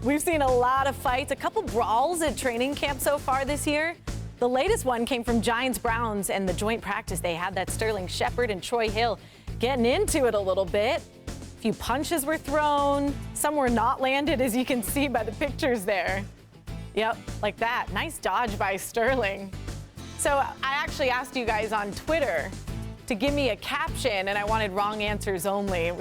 We've seen a lot of fights, a couple brawls at training camp so far this year. The latest one came from Giants-Browns and the joint practice they had. That Sterling Shepard and Troy Hill getting into it a little bit. A few punches were thrown. Some were not landed, as you can see by the pictures there. Yep, like that. Nice dodge by Sterling. So I actually asked you guys on Twitter to give me a caption, and I wanted wrong answers only.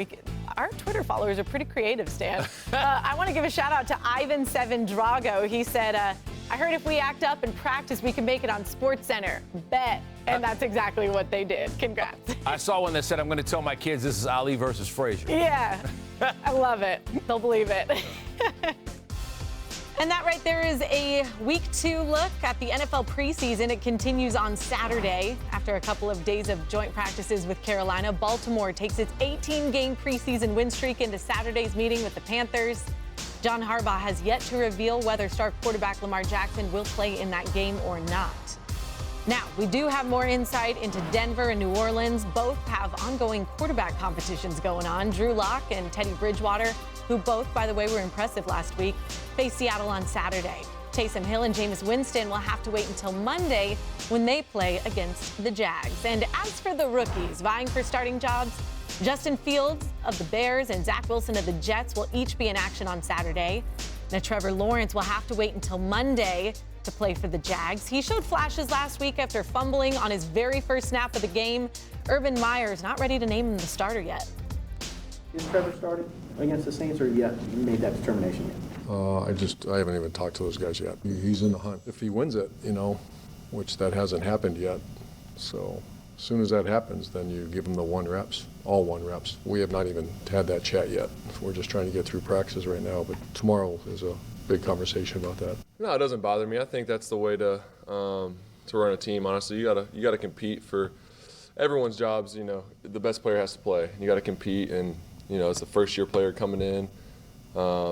Our Twitter followers are pretty creative, Stan. I want to give a shout out to Ivan7 Drago. He said, I heard if we act up and practice, we can make it on SportsCenter. Bet. And that's exactly what they did. Congrats. I saw one that said, I'm going to tell my kids this is Ali versus Frazier. Yeah, I love it. They'll believe it. And that right there is a Week 2 look at the NFL preseason. It continues on Saturday. After a couple of days of joint practices with Carolina, Baltimore takes its 18-game preseason win streak into Saturday's meeting with the Panthers. John Harbaugh has yet to reveal whether star quarterback Lamar Jackson will play in that game or not. Now, we do have more insight into Denver and New Orleans. Both have ongoing quarterback competitions going on. Drew Lock and Teddy Bridgewater, who both, by the way, were impressive last week, face Seattle on Saturday. Taysom Hill and Jameis Winston will have to wait until Monday when they play against the Jags. And as for the rookies vying for starting jobs, Justin Fields of the Bears and Zach Wilson of the Jets will each be in action on Saturday. Now, Trevor Lawrence will have to wait until Monday to play for the Jags. He showed flashes last week after fumbling on his very first snap of the game. Urban Meyer's not ready to name him the starter yet. Is Trevor starting against the Saints, or yet you made that determination yet? I haven't even talked to those guys yet. He's in the hunt. If he wins it, which that hasn't happened yet. So as soon as that happens, then you give him the all 1 reps. We have not even had that chat yet. We're just trying to get through practices right now, but tomorrow is a big conversation about that. No, it doesn't bother me. I think that's the way to run a team. Honestly, you gotta compete for everyone's jobs. The best player has to play. You got to compete, and it's the first-year player coming in.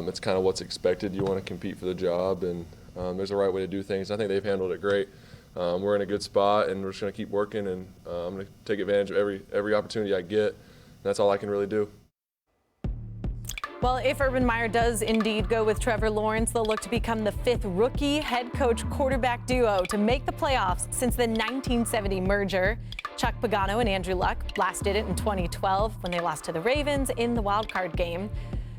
It's kind of what's expected. You want to compete for the job, and there's a right way to do things. I think they've handled it great. We're in a good spot, and we're just going to keep working, and I'm going to take advantage of every opportunity I get. And that's all I can really do. Well, if Urban Meyer does indeed go with Trevor Lawrence, they'll look to become the 5th rookie head coach quarterback duo to make the playoffs since the 1970 merger. Chuck Pagano and Andrew Luck last did it in 2012 when they lost to the Ravens in the wildcard game.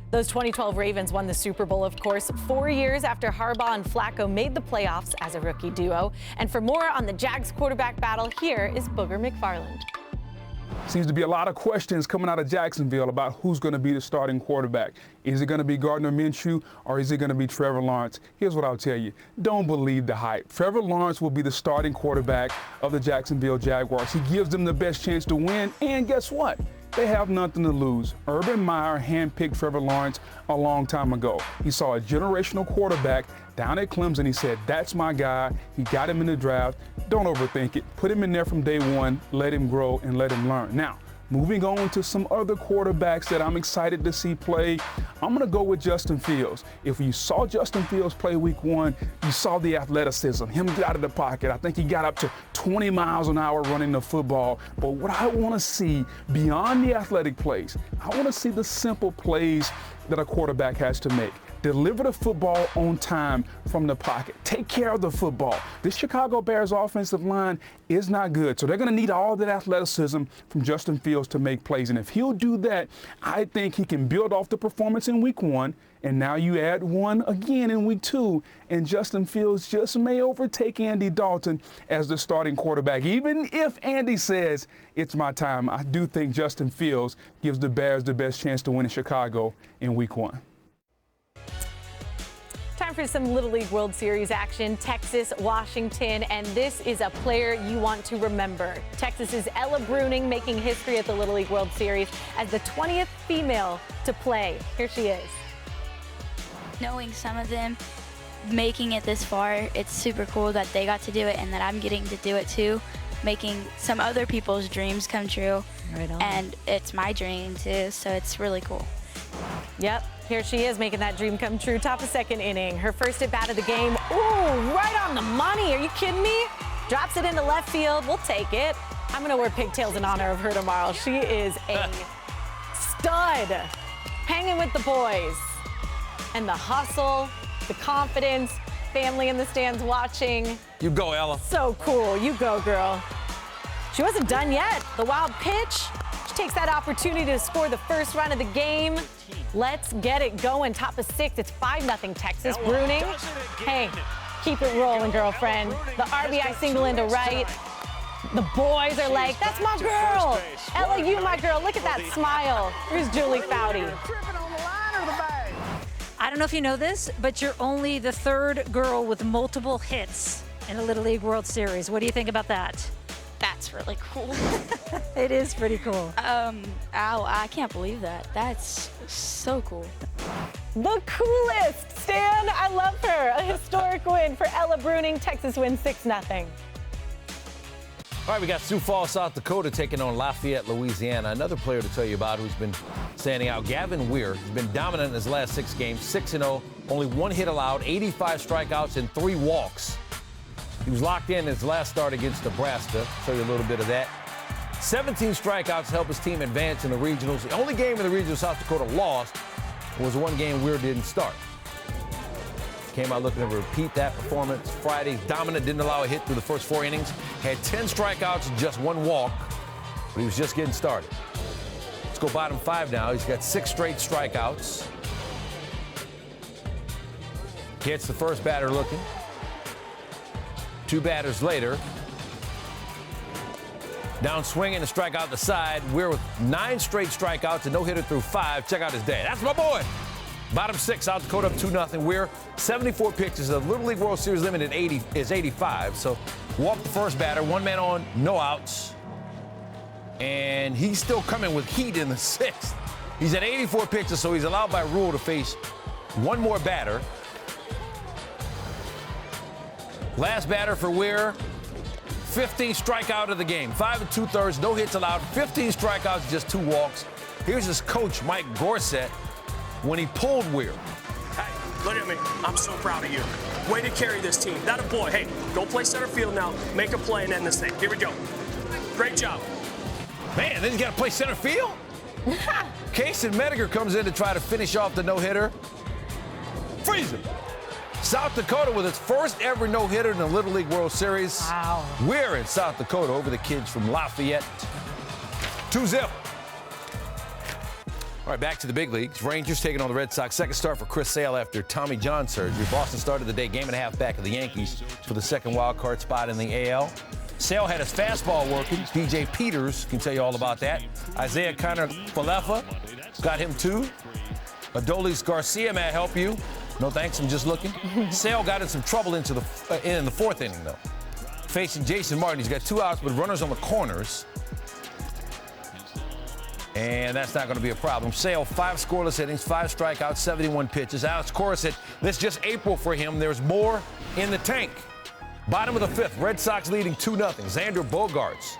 Those 2012 Ravens won the Super Bowl, of course, 4 years after Harbaugh and Flacco made the playoffs as a rookie duo. And for more on the Jags quarterback battle, here is Booger McFarland. Seems to be a lot of questions coming out of Jacksonville about who's going to be the starting quarterback. Is it going to be Gardner Minshew, or is it going to be Trevor Lawrence? Here's what I'll tell you. Don't believe the hype. Trevor Lawrence will be the starting quarterback of the Jacksonville Jaguars. He gives them the best chance to win, and guess what? They have nothing to lose. Urban Meyer handpicked Trevor Lawrence a long time ago. He saw a generational quarterback down at Clemson. He said, that's my guy. He got him in the draft. Don't overthink it. Put him in there from day one. Let him grow and let him learn. Now, moving on to some other quarterbacks that I'm excited to see play, I'm going to go with Justin Fields. If you saw Justin Fields play Week 1, you saw the athleticism, him get out of the pocket. I think he got up to 20 miles an hour running the football. But what I want to see beyond the athletic plays, I want to see the simple plays that a quarterback has to make. Deliver the football on time from the pocket. Take care of the football. This Chicago Bears offensive line is not good, so they're going to need all that athleticism from Justin Fields to make plays. And if he'll do that, I think he can build off the performance in Week 1, and now you add one again in Week 2, and Justin Fields just may overtake Andy Dalton as the starting quarterback. Even if Andy says, it's my time, I do think Justin Fields gives the Bears the best chance to win in Chicago in Week 1. Time for some Little League World Series action. Texas, Washington, and this is a player you want to remember. Texas's Ella Bruning making history at the Little League World Series as the 20th female to play. Here she is. Knowing some of them making it this far, it's super cool that they got to do it and that I'm getting to do it too, making some other people's dreams come true. Right on. And it's my dream too, so it's really cool. Yep. Here she is making that dream come true. Top of second inning. Her first at bat of the game. Ooh, right on the money. Are you kidding me? Drops it into left field. We'll take it. I'm going to wear pigtails in honor of her tomorrow. She is a stud. Hanging with the boys. and the hustle, the confidence, family in the stands watching. You go, Ella. So cool. You go, girl. She wasn't done yet. The wild pitch. She takes that opportunity to score the first run of the game. Let's get it going. Top of 6. It's 5-0 Texas. Bruning. Hey, keep it rolling, girlfriend. The RBI single into right. The boys are like, that's my girl. Ella, you my girl. Look at that smile. Here's Julie Foudy. I don't know if you know this, but you're only the 3rd girl with multiple hits in a Little League World Series. What do you think about that? That's really cool. It is pretty cool. Ow, I can't believe that. That's so cool. The coolest. Stan, I love her. A historic win for Ella Bruning. Texas wins 6-0. All right, we got Sioux Falls, South Dakota taking on Lafayette, Louisiana. Another player to tell you about who's been standing out, Gavin Weir. He's been dominant in his last 6 games, 6-0, only 1 hit allowed, 85 strikeouts, and 3 walks. He was locked in his last start against Nebraska. Show you a little bit of that. 17 strikeouts help his team advance in the regionals. The only game in the regional South Dakota lost was one game Weir didn't start. Came out looking to repeat that performance Friday. Dominant, didn't allow a hit through the first 4 innings. Had 10 strikeouts and just 1 walk, but he was just getting started. Let's go bottom 5 now. He's got 6 straight strikeouts. Gets the first batter looking. 2 batters later. Down swinging, a strikeout the side. We're with 9 straight strikeouts and no hitter through 5. Check out his day. That's my boy. Bottom 6, South Dakota up 2-0. We're 74 pitches. The Little League World Series limit is 85. So walked the first batter, 1 man on, no outs. And he's still coming with heat in the 6th. He's at 84 pitches, so he's allowed by rule to face 1 more batter. Last batter for Weir, 15 strikeout of the game. 5 2/3, no hits allowed, 15 strikeouts, just 2 walks. Here's his coach, Mike Gorsett, when he pulled Weir. Hey, look at me. I'm so proud of you. Way to carry this team. That a boy. Hey, go play center field now. Make a play and end this thing. Here we go. Great job. Man, then he's got to play center field? Kason Mediger comes in to try to finish off the no-hitter. Freeze him. South Dakota with its first ever no-hitter in the Little League World Series. Wow. We're in South Dakota over the kids from Lafayette. 2-0. All right, back to the big leagues. Rangers taking on the Red Sox. Second start for Chris Sale after Tommy John surgery. Boston started the day game and a half back of the Yankees for the second wild card spot in the AL. Sale had his fastball working. DJ Peters can tell you all about that. Isaiah Kiner-Falefa got him too. Adolis Garcia may help you. No thanks, I'm just looking. Sale got in some trouble in the 4th inning though. Facing Jason Martin, he's got 2 outs with runners on the corners. And that's not going to be a problem. Sale, 5 scoreless innings, 5 strikeouts, 71 pitches. Alex Cora said, this is just April for him. There's more in the tank. Bottom of the 5th, Red Sox leading 2-0. Xander Bogaerts,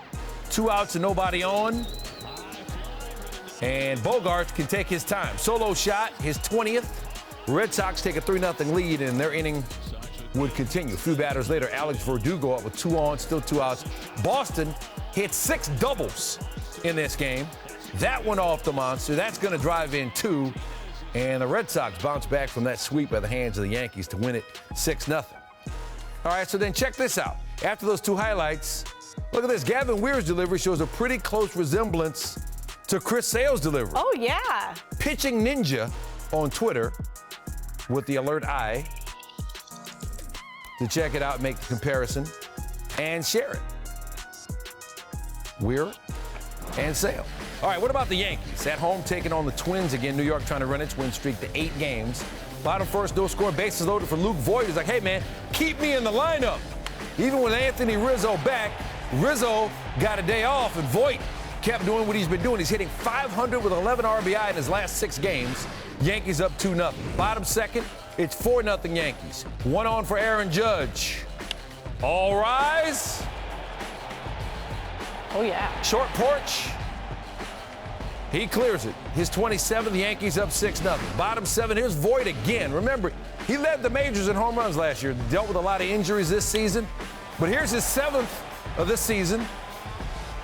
2 outs and nobody on. And Bogaerts can take his time. Solo shot, his 20th. Red Sox take a 3-0 lead, and their inning would continue. A few batters later, Alex Verdugo up with 2 on, still 2 outs. Boston hit 6 doubles in this game. That one off the monster. That's going to drive in 2. And the Red Sox bounce back from that sweep by the hands of the Yankees to win it 6-0. All right, so then check this out. After those 2 highlights, look at this. Gavin Weir's delivery shows a pretty close resemblance to Chris Sale's delivery. Oh, yeah. Pitching Ninja on Twitter with the alert eye to check it out, make the comparison, and share it. Weir and Sale. All right, what about the Yankees? At home taking on the Twins again. New York trying to run its win streak to 8 games. Bottom first, no score, bases loaded for Luke Voigt. He's like, hey, man, keep me in the lineup. Even with Anthony Rizzo back, Rizzo got a day off, and Voigt kept doing what he's been doing. He's hitting .500 with 11 RBI in his last 6 games. Yankees up 2-0. Bottom second, it's 4-0 Yankees. 1 on for Aaron Judge. All rise. Oh, yeah. Short porch. He clears it. His 27th, Yankees up 6-0. Bottom 7, here's Voigt again. Remember, he led the majors in home runs last year. Dealt with a lot of injuries this season. But here's his 7th of this season.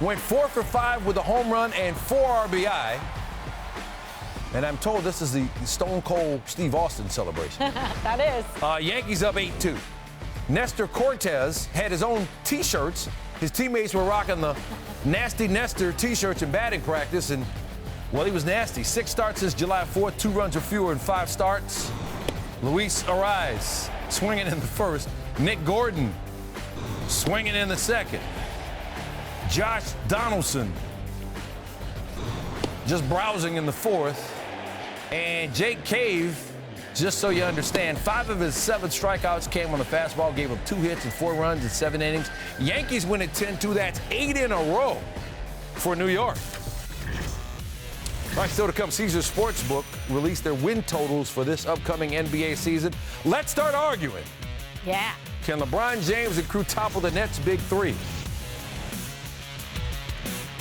Went 4 for 5 with a home run and 4 RBI. And I'm told this is the Stone Cold Steve Austin celebration. That is. Yankees up 8-2. Nestor Cortez had his own T-shirts. His teammates were rocking the Nasty Nestor T-shirts in batting practice, and, well, he was nasty. 6 starts since July 4th, 2 runs or fewer in 5 starts. Luis Ariz swinging in the first. Nick Gordon swinging in the second. Josh Donaldson just browsing in the fourth. And Jake Cave, just so you understand, 5 of his 7 strikeouts came on the fastball, gave up 2 hits and 4 runs in 7 innings. Yankees win at 10-2. That's 8 in a row for New York. All right, still to come, Caesars Sportsbook released their win totals for this upcoming NBA season. Let's start arguing. Yeah. Can LeBron James and crew topple the Nets' big 3?